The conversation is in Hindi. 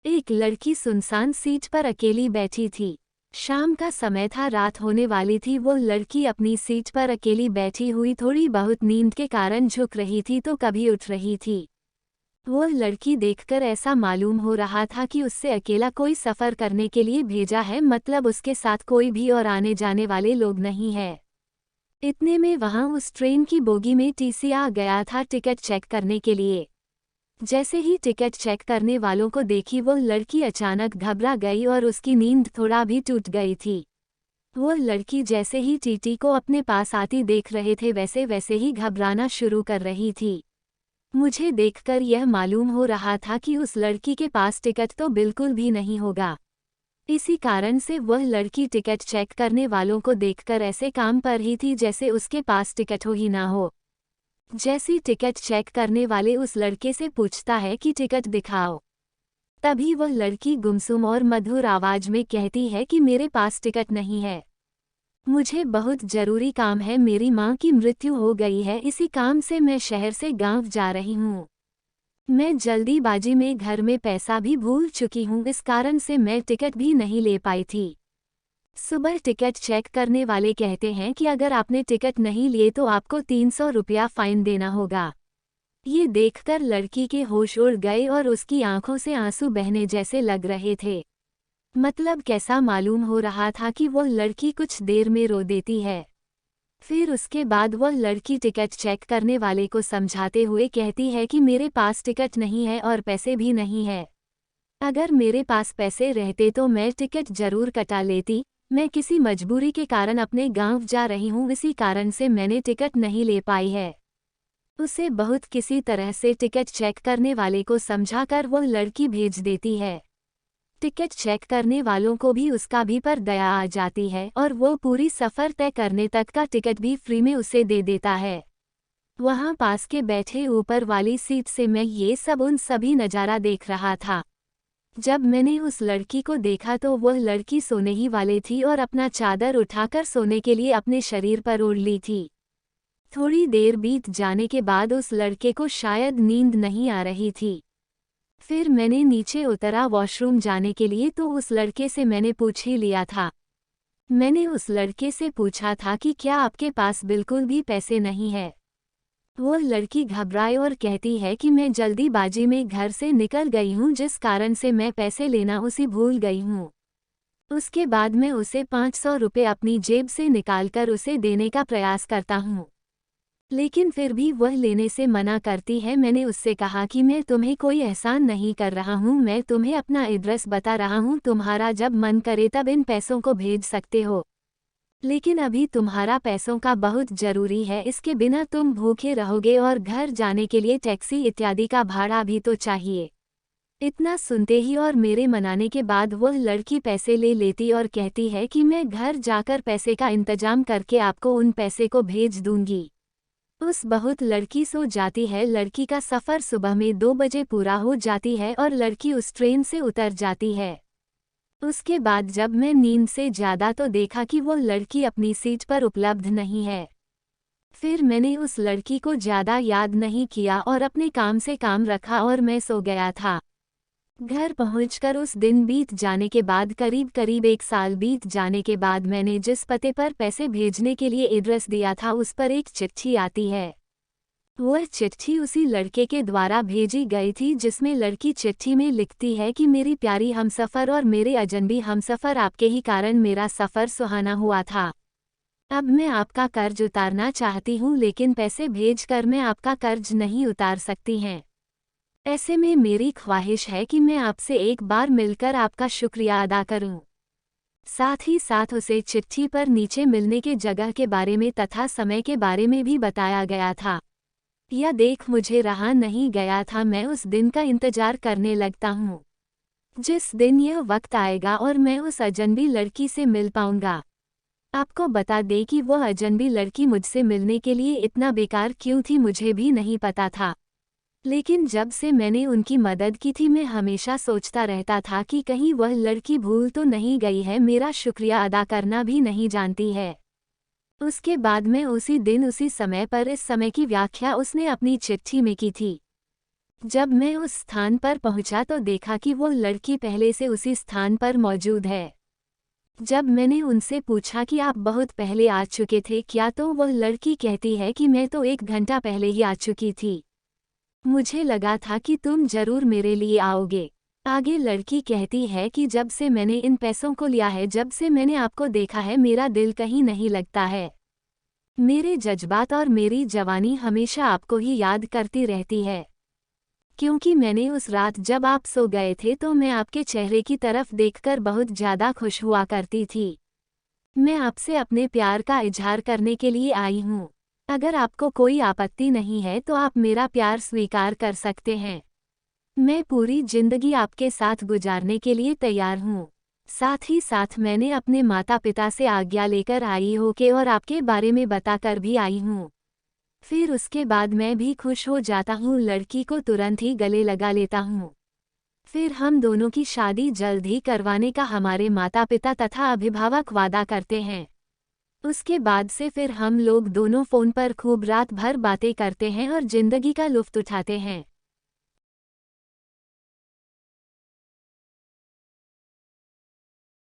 एक लड़की सुनसान सीट पर अकेली बैठी थी। शाम का समय था, रात होने वाली थी। वो लड़की अपनी सीट पर अकेली बैठी हुई थोड़ी बहुत नींद के कारण झुक रही थी तो कभी उठ रही थी। वो लड़की देखकर ऐसा मालूम हो रहा था कि उससे अकेला कोई सफ़र करने के लिए भेजा है, मतलब उसके साथ कोई भी और आने जाने वाले लोग नहीं है। इतने में वहाँ उस ट्रेन की बोगी में टीसी आ गया था टिकट चेक करने के लिए। जैसे ही टिकट चेक करने वालों को देखी वो लड़की अचानक घबरा गई और उसकी नींद थोड़ा भी टूट गई थी। वो लड़की जैसे ही टीटी को अपने पास आती देख रहे थे वैसे वैसे ही घबराना शुरू कर रही थी। मुझे देखकर यह मालूम हो रहा था कि उस लड़की के पास टिकट तो बिल्कुल भी नहीं होगा। इसी कारण से वह लड़की टिकट चेक करने वालों को देखकर ऐसे काम कर रही थी जैसे उसके पास टिकट हो ही ना हो। जैसी टिकट चेक करने वाले उस लड़के से पूछता है कि टिकट दिखाओ, तभी वह लड़की गुमसुम और मधुर आवाज में कहती है कि मेरे पास टिकट नहीं है। मुझे बहुत जरूरी काम है, मेरी माँ की मृत्यु हो गई है, इसी काम से मैं शहर से गांव जा रही हूँ। मैं जल्दीबाजी में घर में पैसा भी भूल चुकी हूँ, इस कारण से मैं टिकट भी नहीं ले पाई थी। सुबह टिकट चेक करने वाले कहते हैं कि अगर आपने टिकट नहीं लिए तो आपको 300 रुपया फाइन देना होगा। ये देखकर लड़की के होश उड़ गए और उसकी आंखों से आंसू बहने जैसे लग रहे थे। मतलब कैसा मालूम हो रहा था कि वो लड़की कुछ देर में रो देती है। फिर उसके बाद वह लड़की टिकट चेक करने वाले को समझाते हुए कहती है कि मेरे पास टिकट नहीं है और पैसे भी नहीं है। अगर मेरे पास पैसे रहते तो मैं टिकट जरूर कटा लेती। मैं किसी मजबूरी के कारण अपने गांव जा रही हूँ, इसी कारण से मैंने टिकट नहीं ले पाई है। उसे बहुत किसी तरह से टिकट चेक करने वाले को समझाकर वो लड़की भेज देती है। टिकट चेक करने वालों को भी उसका भी पर दया आ जाती है और वो पूरी सफ़र तय करने तक का टिकट भी फ्री में उसे दे देता है। वहाँ पास के बैठे ऊपर वाली सीट से मैं ये सब उन सभी नज़ारा देख रहा था। जब मैंने उस लड़की को देखा तो वह लड़की सोने ही वाली थी और अपना चादर उठाकर सोने के लिए अपने शरीर पर ओढ़ ली थी। थोड़ी देर बीत जाने के बाद उस लड़के को शायद नींद नहीं आ रही थी। फिर मैंने नीचे उतरा वॉशरूम जाने के लिए तो उस लड़के से मैंने पूछ ही लिया था। मैंने उस लड़के से पूछा था कि क्या आपके पास बिल्कुल भी पैसे नहीं है। वो लड़की घबराए और कहती है कि मैं जल्दीबाजी में घर से निकल गई हूँ, जिस कारण से मैं पैसे लेना उसी भूल गई हूँ। उसके बाद मैं उसे 500 रुपये अपनी जेब से निकालकर उसे देने का प्रयास करता हूँ, लेकिन फिर भी वह लेने से मना करती है। मैंने उससे कहा कि मैं तुम्हें कोई एहसान नहीं कर रहा हूँ, मैं तुम्हें अपना एड्रेस बता रहा हूँ, तुम्हारा जब मन करे तब इन पैसों को भेज सकते हो, लेकिन अभी तुम्हारा पैसों का बहुत जरूरी है, इसके बिना तुम भूखे रहोगे और घर जाने के लिए टैक्सी इत्यादि का भाड़ा भी तो चाहिए। इतना सुनते ही और मेरे मनाने के बाद वह लड़की पैसे ले लेती और कहती है कि मैं घर जाकर पैसे का इंतजाम करके आपको उन पैसे को भेज दूंगी। उस बहुत लड़की सो जाती है। लड़की का सफ़र सुबह में 2 बजे पूरा हो जाती है और लड़की उस ट्रेन से उतर जाती है। उसके बाद जब मैं नींद से ज़्यादा तो देखा कि वो लड़की अपनी सीट पर उपलब्ध नहीं है। फिर मैंने उस लड़की को ज़्यादा याद नहीं किया और अपने काम से काम रखा और मैं सो गया था। घर पहुंचकर उस दिन बीत जाने के बाद करीब करीब 1 साल बीत जाने के बाद मैंने जिस पते पर पैसे भेजने के लिए एड्रेस दिया था उस पर एक चिट्ठी आती है। वह चिट्ठी उसी लड़के के द्वारा भेजी गई थी जिसमें लड़की चिट्ठी में लिखती है कि मेरी प्यारी हमसफ़र और मेरे अजनबी हमसफ़र, आपके ही कारण मेरा सफ़र सुहाना हुआ था। अब मैं आपका कर्ज उतारना चाहती हूँ, लेकिन पैसे भेजकर मैं आपका कर्ज नहीं उतार सकती हैं। ऐसे में मेरी ख्वाहिश है कि मैं आपसे एक बार मिलकर आपका शुक्रिया अदा करूं। साथ ही साथ उसे चिट्ठी पर नीचे मिलने के जगह के बारे में तथा समय के बारे में भी बताया गया था। यह देख मुझे रहा नहीं गया था, मैं उस दिन का इंतजार करने लगता हूँ जिस दिन यह वक्त आएगा और मैं उस अजनबी लड़की से मिल पाऊंगा। आपको बता दें कि वह अजनबी लड़की मुझसे मिलने के लिए इतना बेकार क्यों थी मुझे भी नहीं पता था, लेकिन जब से मैंने उनकी मदद की थी मैं हमेशा सोचता रहता था कि कहीं वह लड़की भूल तो नहीं गई है, मेरा शुक्रिया अदा करना भी नहीं जानती है। उसके बाद मैं उसी दिन उसी समय पर इस समय की व्याख्या उसने अपनी चिट्ठी में की थी। जब मैं उस स्थान पर पहुंचा तो देखा कि वो लड़की पहले से उसी स्थान पर मौजूद है। जब मैंने उनसे पूछा कि आप बहुत पहले आ चुके थे क्या, तो वो लड़की कहती है कि मैं तो 1 घंटा पहले ही आ चुकी थी। मुझे लगा था कि तुम जरूर मेरे लिए आओगे। आगे लड़की कहती है कि जब से मैंने इन पैसों को लिया है, जब से मैंने आपको देखा है, मेरा दिल कहीं नहीं लगता है। मेरे जज्बात और मेरी जवानी हमेशा आपको ही याद करती रहती है। क्योंकि मैंने उस रात जब आप सो गए थे तो मैं आपके चेहरे की तरफ देखकर बहुत ज़्यादा खुश हुआ करती थी। मैं आपसे अपने प्यार का इजहार करने के लिए आई हूँ। अगर आपको कोई आपत्ति नहीं है तो आप मेरा प्यार स्वीकार कर सकते हैं। मैं पूरी जिंदगी आपके साथ गुजारने के लिए तैयार हूँ। साथ ही साथ मैंने अपने माता पिता से आज्ञा लेकर आई हो के और आपके बारे में बताकर भी आई हूँ। फिर उसके बाद मैं भी खुश हो जाता हूँ, लड़की को तुरंत ही गले लगा लेता हूँ। फिर हम दोनों की शादी जल्द ही करवाने का हमारे माता पिता तथा अभिभावक वादा करते हैं। उसके बाद से फिर हम लोग दोनों फ़ोन पर खूब रात भर बातें करते हैं और जिंदगी का लुत्फ़ उठाते हैं।